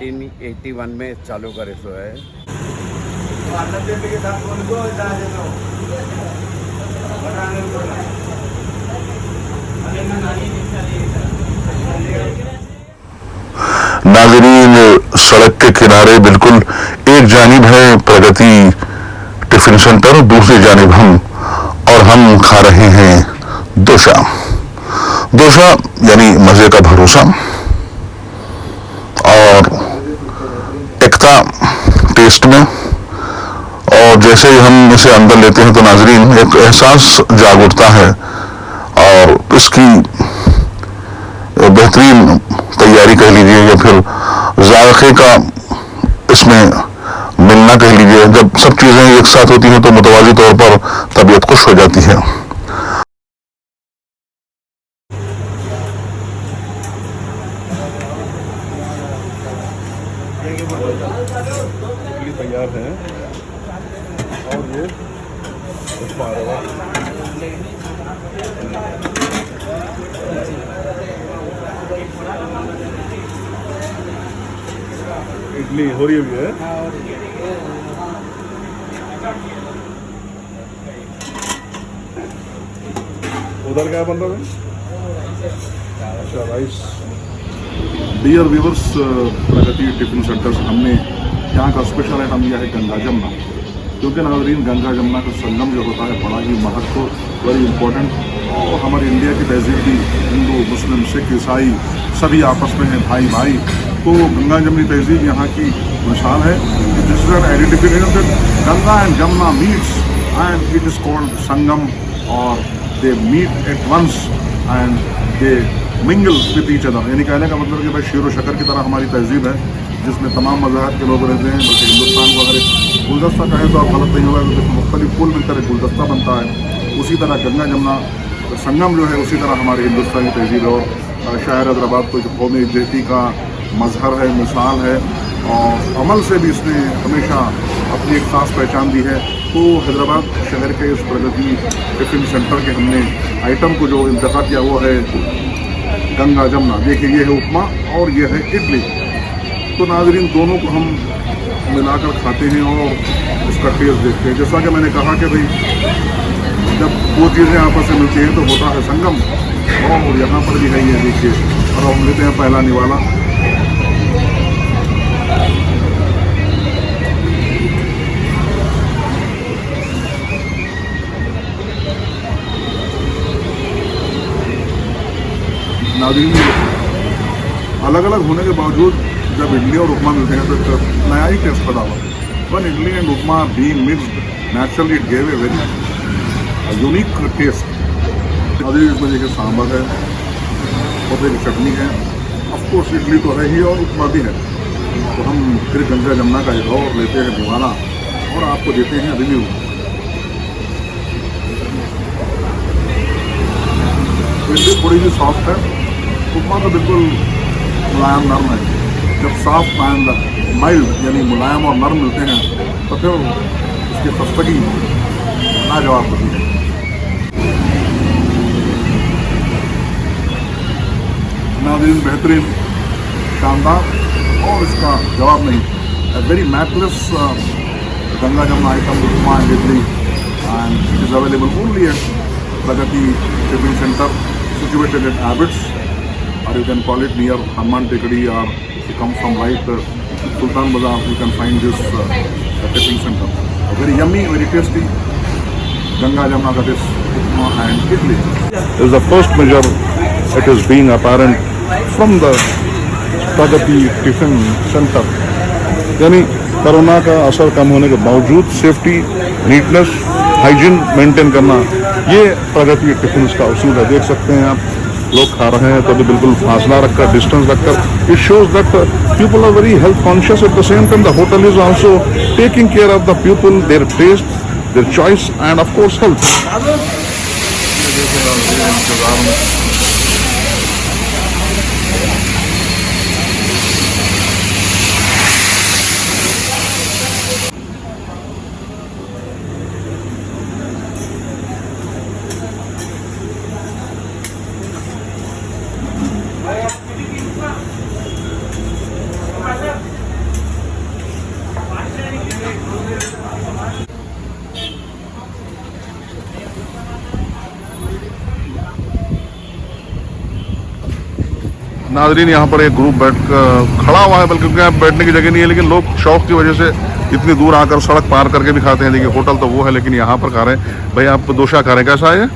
1981 में चालू करे सो है। नाज़रीन, सड़क के किनारे बिल्कुल एक जानिब है प्रगति टिफिन सेंटर, दूसरी जानिब हम खा रहे हैं डोसा। डोसा यानी मजे का भरोसा और एकता टेस्ट में। और जैसे ही हम इसे अंदर लेते हैं तो नाज़रीन एक एहसास जाग उठता है और इसकी बेहतरीन तैयारी कह लीजिए या फिर जायके का इसमें मिलना कह लीजिए। जब सब चीजें एक साथ होती हैं तो मुतवाज़ी तौर पर तबीयत खुश हो जाती है। तैयार है और ये इडली हो रही है। उधर क्या बन रहा है? अच्छा, राइस। डियर व्यूवर्स, प्रगति टिफिन सेंटर से हमने यहाँ का स्पेशल आइटम लिया है गंगा जमुना, क्योंकि नाज़रीन गंगा जमुना का संगम जो होता है बड़ा ही महत्व, वेरी इंपॉर्टेंट। और हमारे इंडिया की तहजीब भी हिंदू मुस्लिम सिख ईसाई सभी आपस में हैं भाई भाई। तो गंगा जमुनी तहजीब यहाँ की मिसाल है। This is an identification that Ganga and Jamuna meets and it is called Sangam, और they meet at once and they mingle with each other. यानी कहने का मतलब कि भाई शेर व शक्कर की तरह हमारी तहजीब है, जिसमें तमाम मज़ाहब के लोग रहते हैं। बल्कि हिंदुस्तान को अगर एक गुलदस्ता कहें तो आप गलत नहीं होगा, क्योंकि मुख्तलिफ फूल मिलकर एक गुलदस्ता बनता है। उसी तरह गंगा जमुना संगम जो है उसी तरह हमारे हिंदुस्तान की तहजीब है। और शायर हैदराबाद को जो कौमी यकजहती का मजहर है, मिसाल है, और अमल से भी इसने हमेशा अपनी एक ख़ास पहचान दी है। तो हैदराबाद शहर के इस प्रगति टिफिन सेंटर के हमने आइटम को जो इंतखाब किया वो है गंगा जमुना। देखिए ये है उपमा और ये है इडली। तो नाज़रीन दोनों को हम मिलाकर खाते हैं और इसका टेस्ट देखते हैं। जैसा कि मैंने कहा कि भाई जब वो चीज़ें आपस में मिलती हैं तो होता है संगम, और यहाँ पर भी है ये देखिए। और हम लेते हैं पहला निवाला। नाज़रीन अलग अलग होने के बावजूद जब इडली और उपमा मिलते हैं तो नया ही टेस्ट पैदा हुआ। One idli and upma being mixed naturally it gave a very unique taste. नाज़रीन इसमें देखिए सांभर है और एक चटनी है, ऑफ कोर्स इडली तो है ही और उपमा भी है। तो हम फिर गंगा जमुना का एक और लेते हैं निवाला और आपको देते हैं रिव्यू। इडली थोड़ी सी सॉफ्ट है, उपमा तो बिल्कुल मुलायम नरम है। जब सॉफ्ट एंड माइल्ड यानी मुलायम और नरम मिलते हैं तो फिर इसकी खस्तगी लाजवाब होती है। नाज़रीन बेहतरीन, शानदार और इसका जवाब नहीं। A very matchless Ganga Jamuna item upma and idli, and it is available only at Pragati Tiffin Center situated at Abbots, or you can call it near Hanuman Tekadi, or if you come from right Sultan Bazaar you can find this tiffin center. A very yummy, very tasty Ganga Jamuna, that is upma and idli. This is the first measure it is being apparent from the Pragati Tiffin Center. यानी corona का असर कम होने के बावजूद safety, neatness, hygiene maintain करना, ये प्रगति tiffin का उसूल है। देख सकते हैं आप लोग खा रहे हैं तो भी बिल्कुल फासला रखकर, डिस्टेंस रखकर। It shows that people are very health conscious. At the same time the hotel is also taking care of the people, their taste, their choice and of course health. नाजरीन यहाँ पर एक ग्रुप खड़ा हुआ है, बल्कि यहाँ बैठने की जगह नहीं है, लेकिन लोग शौक की वजह से इतनी दूर आकर सड़क पार करके भी खाते हैं। देखिए होटल तो वो है, लेकिन यहाँ पर खा रहे हैं। भाई आप डोसा खा रहे हैं, कैसा है ये?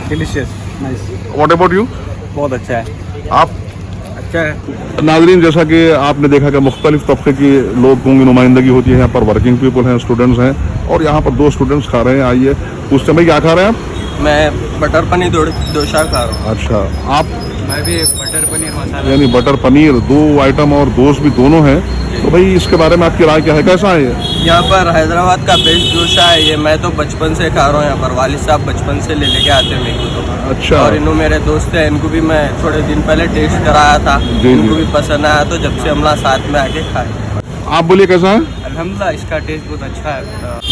Delicious, nice, what about you? बहुत अच्छा है। आप? अच्छा है। नाजरीन जैसा कि आपने देखा कि मुख्तलिफ तबके के लोगों की नुमाइंदगी होती है यहाँ पर। वर्किंग पीपल हैं, स्टूडेंट्स हैं, और यहाँ पर 2 स्टूडेंट्स खा रहे हैं। आइए उस समय क्या खा रहे हैं आप? मैं बटर पनीर डोसा खा रहा हूँ। अच्छा, आप? मैं भी बटर पनीर मसाला। यानी बटर पनीर 2 आइटम और दोस्त भी दोनों हैं। तो भाई इसके बारे में आपकी राय क्या है, कैसा है ये? यहाँ पर हैदराबाद का बेस्ट डोसा है ये। मैं तो बचपन से खा रहा हूँ यहाँ पर। वालिद साहब बचपन से ले लेके आते हैं मेरे को तो। अच्छा। और इन्हों मेरे दोस्त हैं, इनको भी मैं थोड़े दिन पहले टेस्ट कराया था, इनको भी पसंद आया, तो जब से हम लोग साथ में आके खाए। आप बोलिए कैसा है? अल्हम्दुलिल्लाह, इसका टेस्ट बहुत अच्छा है।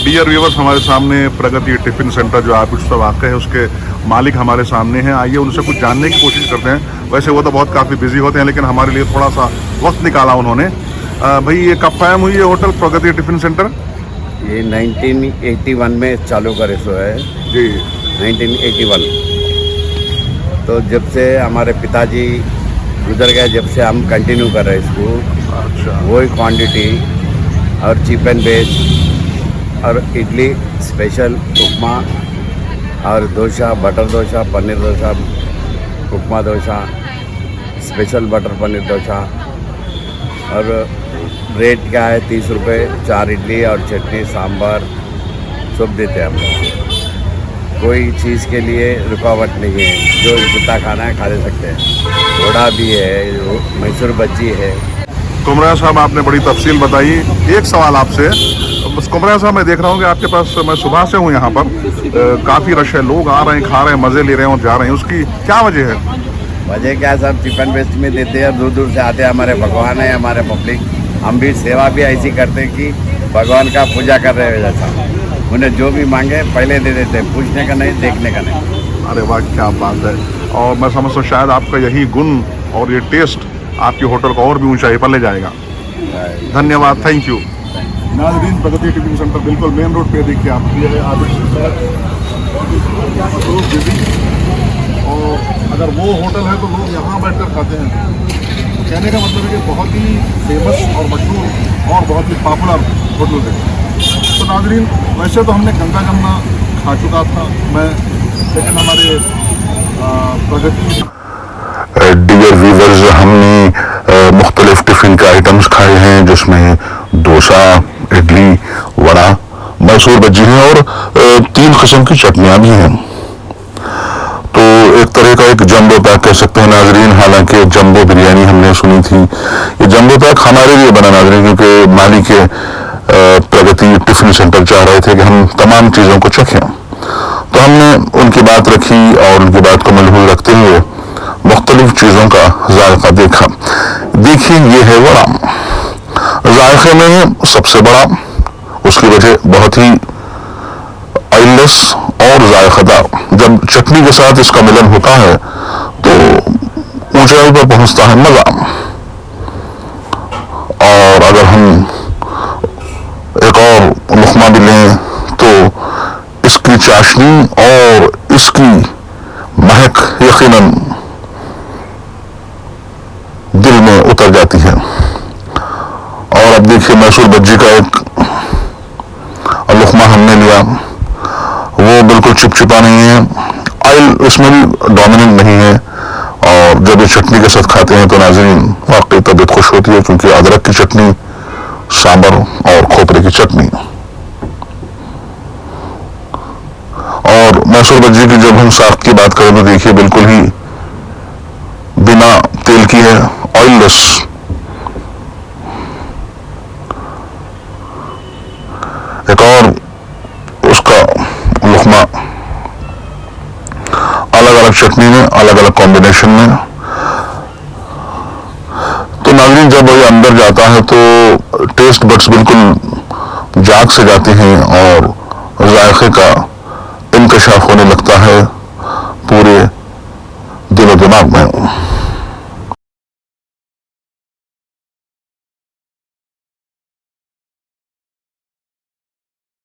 डियर व्यूवर्स, हमारे सामने प्रगति टिफिन सेंटर जो आप उसका वाक़ है, उसके मालिक हमारे सामने हैं। आइए उनसे कुछ जानने की कोशिश करते हैं। वैसे वो तो बहुत काफ़ी बिजी होते हैं, लेकिन हमारे लिए थोड़ा सा वक्त निकाला उन्होंने। भाई ये कब कायम हुई है होटल प्रगति टिफिन सेंटर? ये 1981 में चालू करे सो है जी। 1981। तो जब से हमारे पिताजी गुजर गए, जब से हम कंटिन्यू कर रहे हैं इसको। अच्छा। वही क्वांटिटी और चीप एंड बेस्ट, और इडली स्पेशल, उपमा और डोसा, बटर डोसा, पनीर डोसा, उपमा डोसा, स्पेशल बटर पनीर डोसा। और रेट क्या है? 30 रुपये 4 इडली और चटनी सांभर सब देते हैं हम लोग। कोई चीज़ के लिए रुकावट नहीं है, जो जितना खाना है खा ले सकते हैं। वड़ा भी है, मैसूर बज्जी है। कुमरा साहब, आपने बड़ी तफसील बताई। एक सवाल आपसे, बस कुमरा साहब, मैं देख रहा हूँ कि आपके पास, मैं सुबह से हूँ यहाँ पर, काफ़ी रश है, लोग आ रहे हैं, खा रहे हैं, मज़े ले रहे हैं और जा रहे हैं। उसकी क्या वजह है? वजह क्या है? सब चीप एंड बेस्ट में देते हैं, दूर दूर से आते हैं। हमारे भगवान है, हमारे पब्लिक। हम भी सेवा भी ऐसी करते हैं कि भगवान का पूजा कर रहे हैं जैसा। उन्हें जो भी मांगे पहले दे देते हैं, पूछने का नहीं, देखने का नहीं। अरे वाह, क्या बात है। और मैं समझता हूँ शायद आपका यही गुण और ये टेस्ट आपकी होटल को और भी ऊंचाई पर ले जाएगा। धन्यवाद, थैंक यू। नाजरीन, प्रगति टिफिन सेंटर बिल्कुल मेन रोड पे देखिए आप। ये है और अगर वो होटल है तो लोग यहाँ बैठकर खाते हैं। कहने का मतलब है कि बहुत ही फेमस और मशहूर और बहुत ही पॉपुलर होटल है। तो नाजरीन, वैसे तो हमने गंगा जमुना खा चुका था मैं, लेकिन हमारे प्रगति डियर व्यूवर्स, हमने मुख्तलिफ टिफ़िन के आइटम्स खाए हैं, जिसमें डोसा, इडली, वड़ा, मैसूर बज्जी है और 3 किस्म की चटनियाँ भी हैं। तो एक तरह का एक जंबो पैक कह सकते हैं नाजरीन। हालांकि जंबो बिरयानी हमने सुनी थी, ये जंबो पैक हमारे लिए बना नाजरीन, क्योंकि मालिक के प्रगति टिफिन सेंटर चाह रहे थे कि हम तमाम चीज़ों को चखें। तो हमने उनकी बात रखी और उनकी बात को मलहूज़ रखते हुए मुख्तलिफ चीज़ों का जायका देखा। देखिए, ये है वड़ा। जायके में सबसे बड़ा, उसकी वजह बहुत ही ऑयललेस और जायकेदार। जब चटनी के साथ इसका मिलन होता है तो ऊंचाई पर पहुंचता है मजा। और अगर हम एक और लुक़मा भी लें तो इसकी चाशनी और इसकी महक यकीनन दिल में उतर जाती है। और अब देखिए, मैसूर बज्जी का एक लुक़मा हमने लिया, वो बिल्कुल चिपचिपा नहीं है, ऑयल इसमें भी डोमिनेंट नहीं है। और जब ये चटनी के साथ खाते हैं तो नाज़रीन वाकई तबीयत खुश होती है, क्योंकि अदरक की चटनी, सांबर और खोपरे की चटनी। और मैसूर बज्जी की जब हम साख की बात करें तो देखिए, बिल्कुल ही बिना तेल की है, ऑयललेस। एक और उसका लुक़मा अलग अलग चटनी में, अलग अलग कॉम्बिनेशन में। तो नाज़रीन, जब ये अंदर जाता है तो टेस्ट बड्स बिल्कुल जाग से जाते हैं और जायके का इंकशाफ होने लगता है पूरे दिलो दिमाग में।